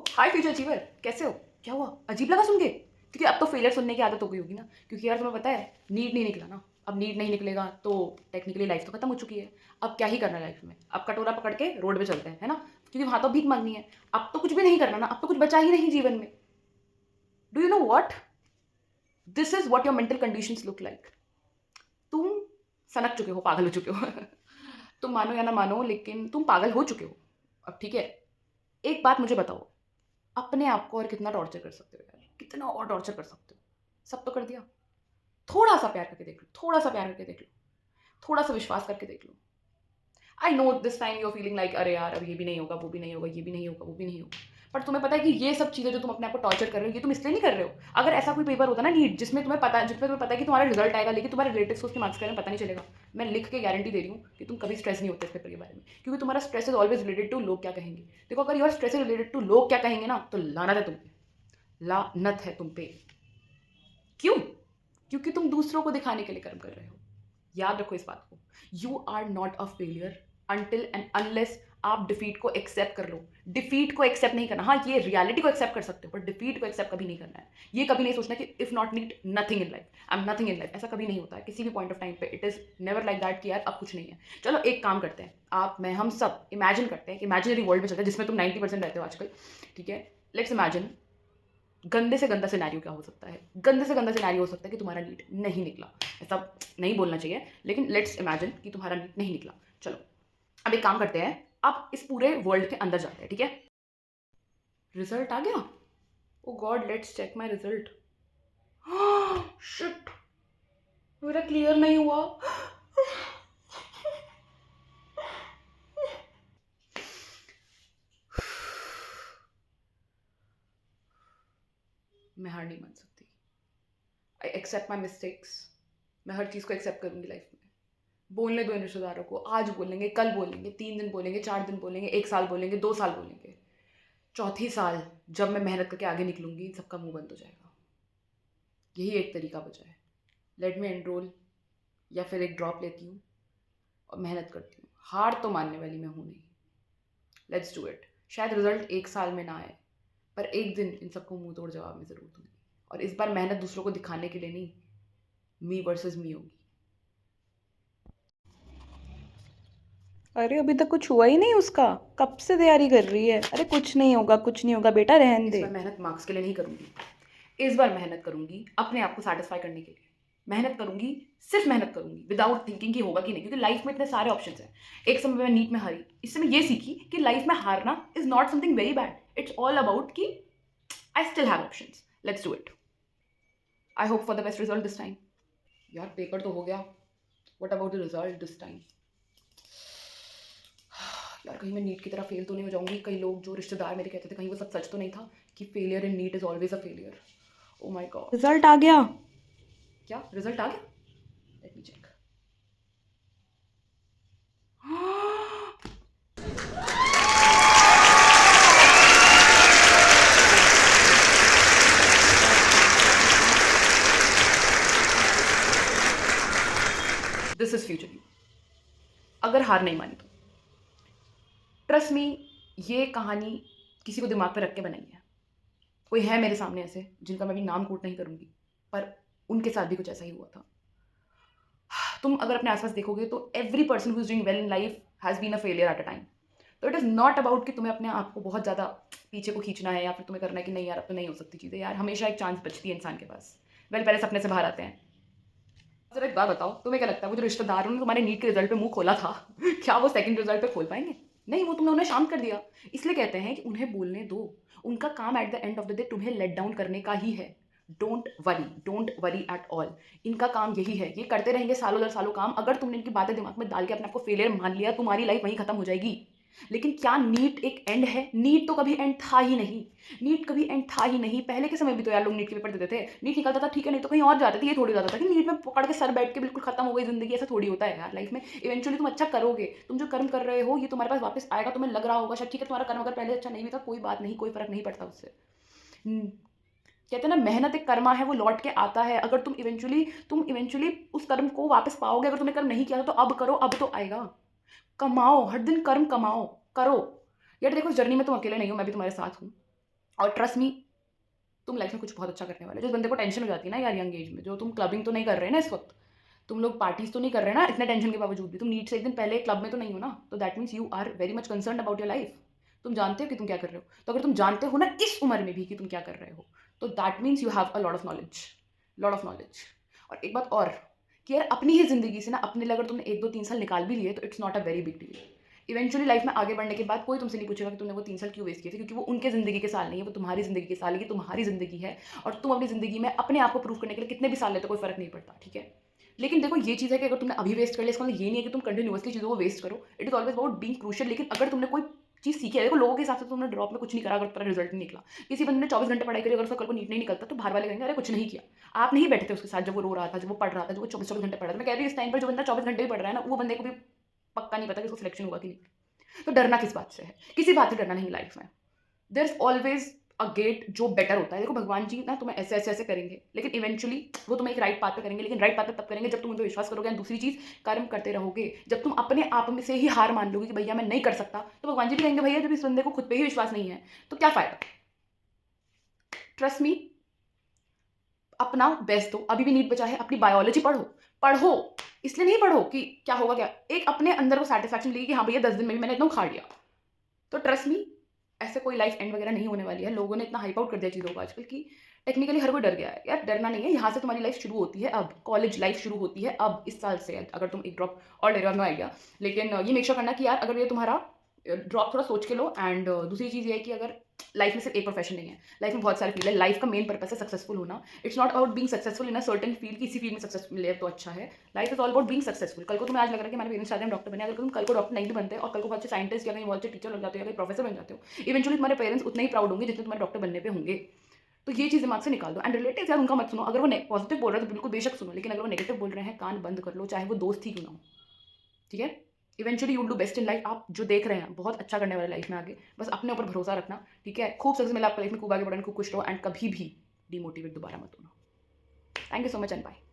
हाय future achiever, कैसे हो? क्या हुआ? अजीब लगा सुन के? क्योंकि अब तो फेलियर सुनने की आदत हो गई होगी ना, क्योंकि यार तुम्हें पता है नीट नहीं निकला ना। अब नीट नहीं निकलेगा तो टेक्निकली लाइफ तो खत्म हो चुकी है। अब क्या ही करना है लाइफ में? अब कटोरा पकड़ के रोड पे चलते हैं, है ना? क्योंकि वहां तो भीख मांगनी है। अब तो कुछ भी नहीं करना ना, अब तो कुछ बचा ही नहीं जीवन में। Do you know what? This is what your mental conditions look like. तुम सनक चुके हो, पागल हो चुके हो। तुम मानो या ना मानो, लेकिन तुम पागल हो चुके हो। अब ठीक है, एक बात मुझे बताओ, अपने आप को और कितना टॉर्चर कर सकते हो यार? कितना और टॉर्चर कर सकते हो? सब तो कर दिया। थोड़ा सा प्यार करके देख लो, थोड़ा सा प्यार करके देख लो, थोड़ा सा विश्वास करके देख लो। I know this time you are feeling like अरे यार अब ये भी नहीं होगा, वो भी नहीं होगा, ये भी नहीं होगा, वो भी नहीं होगा। पर तुम्हें पता है कि ये सब चीज़ें जो तुम अपने आप को टॉर्चर कर रहे हो, ये तुम इसलिए नहीं कर रहे हो। अगर ऐसा कोई पेपर होता ना नीट, जिसमें तुम्हें पता है कि तुम्हारा रिजल्ट आएगा, लेकिन तुम्हारे रिलेटिव्स को उसके मार्क्स के बारे में पता नहीं चलेगा, मैं लिख के गारंटी दे रही हूँ कि तुम कभी स्ट्रेस नहीं होते इस पेपर के बारे में, क्योंकि तुम्हारा stress is always related to लोग क्या कहेंगे। देखो, अगर your stress is related to लोग क्या कहेंगे ना, तो लानत है तुम पे, लानत है तुम पे। क्यों? क्योंकि तुम दूसरों को दिखाने के लिए कर्म कर रहे हो। याद रखो इस बात को। You are not a failure until and unless आप डिफीट को एक्सेप्ट कर लो। डिफीट को एक्सेप्ट नहीं करना, हाँ ये रियलिटी को एक्सेप्ट कर सकते हो, पर डिफीट को एक्सेप्ट कभी नहीं करना है। ये कभी नहीं सोचना कि if not NEET nothing in life, I am nothing in life. ऐसा कभी नहीं होता है किसी भी पॉइंट ऑफ टाइम पे। It is never like that कि यार अब कुछ नहीं है। चलो एक काम करते हैं, आप मैं हम सब इमेजिन करते हैं कि इमेजिनरी वर्ल्ड में चलते हैं जिसमें तुम 90% रहते हो आजकल। ठीक है, लेट्स इमेजिन गंदे से गंदा सिनेरियो क्या हो सकता है? गंदे से गंदा सिनेरियो हो सकता है कि तुम्हारा नीट नहीं निकला। ऐसा नहीं बोलना चाहिए, लेकिन लेट्स इमेजिन कि तुम्हारा नीट नहीं निकला। चलो अब एक काम करते हैं, अब इस पूरे वर्ल्ड के अंदर जाते हैं, ठीक है? रिजल्ट आ गया। Oh god, let's check my result. Shit, मेरा क्लियर नहीं हुआ। मैं हार नहीं मान सकती। I accept my mistakes. मैं हर चीज़ को एक्सेप्ट करूंगी लाइफ में। बोलने दो इन रिश्तेदारों को, आज बोलेंगे, कल बोलेंगे, 3 दिन बोलेंगे, 4 दिन बोलेंगे, 1 साल बोलेंगे, 2 साल बोलेंगे। चौथी साल जब मैं मेहनत करके आगे निकलूंगी, सबका मुंह बंद हो जाएगा। यही एक तरीका बचा है। लेट मी एनरोल, या फिर एक ड्रॉप लेती हूँ और मेहनत करती हूँ। हार तो मानने वाली मैं हूँ नहीं। Let's do it. शायद रिजल्ट 1 साल में ना आए, पर एक दिन इन सबको मुंह तोड़ जवाब में ज़रूर दूंगी। और इस बार मेहनत दूसरों को दिखाने के लिए नहीं, मी वर्सेस मी होगी। अरे अभी तक कुछ हुआ ही नहीं उसका। कब से तैयारी कर रही है? अरे कुछ नहीं होगा, कुछ नहीं होगा बेटा, रहन इस दे। बार मेहनत मार्क्स के लिए नहीं करूंगी। इस बार मेहनत करूंगी अपने आप को सेटिस्फाई करने के लिए। मेहनत करूंगी, सिर्फ मेहनत करूंगी विदाउट थिंकिंग कि होगा कि नहीं, क्योंकि लाइफ में इतने सारे ऑप्शन हैं। एक समय मैं नीट में हारी, इससे मैं ये सीखी कि लाइफ में हारना is not something very bad. It's all about कि I still have options. Let's do it. I hope for the best result this time. यार पेपर तो हो गया, what about the result this time? यार कहीं मैं नीट की तरह फेल तो नहीं हो जाऊंगी? कई लोग जो रिश्तेदार मेरे कहते थे, कहीं वो सब सच तो नहीं था कि failure in NEET is always a failure? Oh my god. Result आ गया। क्या रिजल्ट आ गया? Let me check. This is future you. अगर हार नहीं मानी तो ट्रस्ट मी, ये कहानी किसी को दिमाग पे रख के बनाई है। कोई है मेरे सामने ऐसे जिनका मैं भी नाम कोट नहीं करूंगी, पर उनके साथ भी कुछ ऐसा ही हुआ था। तुम अगर अपने आसपास देखोगे तो every person who is doing well in life has been a failure at a time. तो इट इज़ नॉट अबाउट कि तुम्हें अपने आप को बहुत ज़्यादा पीछे को खींचना है, या फिर तुम्हें करना है कि नहीं यार अब तो नहीं हो सकती चीज़ें। यार हमेशा एक चांस बचती है इंसान के पास। पहले सपने से बाहर आते हैं। जरा एक बात बताओ, तुम्हें क्या लगता है वो जो रिश्तेदारों ने तुम्हारे नीट के रिजल्ट पे मुंह खोला था, क्या वो सेकंड रिजल्ट पे खोल पाएंगे? नहीं, वो तुमने उन्हें शांत कर दिया। इसलिए कहते हैं कि उन्हें बोलने दो। उनका काम at the end of the day तुम्हें लेट डाउन करने का ही है। Don't worry at all. इनका काम यही है, ये करते रहेंगे सालों दर सालों काम। अगर तुमने इनकी बातें दिमाग में डाल के अपने आप को फेलियर मान लिया, तुम्हारी लाइफ वहीं खत्म हो जाएगी। लेकिन क्या नीट एक एंड है? नीट तो कभी एंड था ही नहीं। नीट कभी एंड था ही नहीं। पहले के समय भी तो यार लोग नीट के पेपर देते थे, नीट निकलता था ठीक है, नहीं तो कहीं और जाते थे। ये थोड़ी जाता था कि नीट में पकड़ के सर बैठ के बिल्कुल खत्म हो गई जिंदगी। ऐसा थोड़ी होता है यार लाइफ में। इवेंचुअली तुम अच्छा करोगे, तुम जो कर्म कर रहे हो ये तुम्हारे पास वापस आएगा। तुम्हें लग रहा होगा शायद ठीक है तुम्हारा कर्म अगर पहले अच्छा नहीं भी था, कोई बात नहीं, कोई फर्क नहीं पड़ता उससे। कहते हैं ना, मेहनत एक कर्मा है, वो लौट के आता है। अगर तुम इवेंचुअली उस कर्म को वापस पाओगे। अगर तुमने कर्म नहीं किया था तो अब करो, अब तो आएगा। कमाओ, हर दिन कर्म कमाओ, करो। यार देखो, इस जर्नी में तुम अकेले नहीं हो, मैं भी तुम्हारे साथ हूँ। और ट्रस्ट मी, तुम लाइफ में कुछ बहुत अच्छा करने वाले हो। जिस बंदे को टेंशन हो जाती है ना यार यंग एज में, जो तुम क्लबिंग तो नहीं कर रहे ना इस वक्त, तुम लोग पार्टीज तो नहीं कर रहे ना इतने टेंशन के बावजूद भी, तुम नीट से एक दिन पहले क्लब में तो नहीं हो ना, तो that means you are very much concern about your life. तुम जानते हो कि तुम क्या कर रहे हो, तो अगर तुम जानते हो ना इस उम्र में भी कि तुम क्या कर रहे हो, तो that means you have a lot of knowledge, lot of knowledge. और एक बात और, कि यार अपनी ही ज़िंदगी से ना अपने लिए अगर तुमने 1 2 3 साल निकाल भी लिए तो it's not a very big deal. Eventually life में आगे बढ़ने के बाद कोई तुमसे नहीं पूछेगा कि तुमने वो 3 साल क्यों वेस्ट किए थे, क्योंकि वो उनके ज़िंदगी के साल नहीं है, वो तुम्हारी ज़िंदगी के साल है, ये तुम्हारी ज़िंदगी है। और तुम अपनी ज़िंदगी में अपने आप को प्रूव करने के लिए कितने भी साल लेते हो कोई फ़र्क नहीं पड़ता, ठीक है। लेकिन देखो ये चीज़ है कि अगर तुमने अभी वेस्ट कर लिया, इसका मतलब ये नहीं है कि तुम कंटिन्यूअसली चीज़ों को वेस्ट करो। It is always about being crucial. लेकिन अगर तुमने कोई चीज़ सीखी है, देखो लोगों के हिसाब से तुमने ड्रॉप में कुछ नहीं करा अगर तुम्हारा रिजल्ट नहीं निकला। किसी बंदे ने 24 घंटे पढ़ाई करी, अगर उसका कल को नीट नहीं निकलता तो बाहर वाले कहेंगे अरे कुछ नहीं किया। आप नहीं बैठे थे उसके साथ जब वो रो रहा था, जब वो पढ़ रहा था, जब वो 24 घंटे पढ़ रहा था। मैं कह रही हूँ इस टाइम पर जो बंदा 24 घंटे भी पढ़ रहा है ना, वो बंदे को भी पक्का नहीं पता कि उसको सिलेक्शन होगा कि नहीं। तो डरना किस बात से है? किसी बात से डरना नहीं लाइफ में। There is always a gate जो बेटर होता है। देखो भगवान जी ना तुम्हें ऐसे ऐसे ऐसे करेंगे, लेकिन इवेंचुअली वो तुम्हें एक राइट पाथ पे करेंगे। लेकिन राइट पाथ पे तब करेंगे जब तुम उन पर विश्वास करोगे। एंड दूसरी चीज़, कर्म करते रहोगे। जब तुम अपने आप में से ही हार मान लोगे कि भैया मैं नहीं कर सकता, तो भगवान जी भी कहेंगे भैया जब इस बंदे को खुद पे ही विश्वास नहीं है तो क्या फ़ायदा। ट्रस्ट मी, अपना बेस्ट दो। अभी भी नीट बचा है, अपनी बायोलॉजी पढ़ो। पढ़ो इसलिए नहीं पढ़ो कि क्या होगा, क्या एक अपने अंदर को सेटिस्फैक्शन लगी कि हाँ भैया 10 दिन में भी मैंने इतना उखाड़ लिया। तो ट्रस्ट मी, ऐसे कोई लाइफ एंड वगैरह नहीं होने वाली है। लोगों ने इतना हाइप आउट कर दिया चीज़ों को आजकल कि टेक्निकली हर कोई डर गया है। यार डरना नहीं है, यहाँ से तुम्हारी लाइफ शुरू होती है। अब कॉलेज लाइफ शुरू होती है अब इस साल से। अगर तुम एक ड्रॉप और ले रहे हो, नो आइडिया, लेकिन ये मेक श्योर करना कि यार अगर ये तुम्हारा ड्रॉप थोड़ा सोच के लो। एंड दूसरी चीज़ ये है कि अगर लाइफ में सिर्फ एक प्रोफेशन नहीं है, लाइफ में बहुत सारे फील्ड है। लाइफ का मेन पर्पस है सक्सेसफुल होना। It's not about being successful in a certain field कि इसी फील्ड में सक्सेस मिले तो अच्छा है। Life is all about being successful. कल को तुम्हें आज लग रहा है कि हमारे पेरेंट्स चाहते हैं डॉक्टर बने, अगर तुम कल को डॉक्टर नहीं भी बनते और कल को बहुत अच्छे साइंटिस्ट या कहीं बहुत अच्छे टीचर बन जाते हो या कहीं प्रोफेसर बन जाते हो, इवेंचुअली तुम्हारे पेरेंट्स उतने ही प्राउड होंगे जितने तुम्हारे डॉक्टर बनने पे होंगे। तो ये चीज़ दिमाग से निकाल दो। एंड रिलेटिव्स यार उनका मत सुनो। अगर वो पॉजिटिव बोल रहे हैं तो बिल्कुल बेशक सुनो, लेकिन अगर वो नेगेटिव बोल रहे हैं कान बंद कर लो, चाहे वो दोस्त ही क्यों ना हो, ठीक है। Eventually you will do best in life. आप जो देख रहे हैं बहुत अच्छा करने वाले लाइफ में आगे, बस अपने ऊपर भरोसा रखना, ठीक है। खूब सक्सेस मिला आपको लाइफ में, खूब आगे बढ़ना, खूब खुश रहो एंड कभी भी डिमोटिवेट दोबारा मत होना। Thank you so much and bye.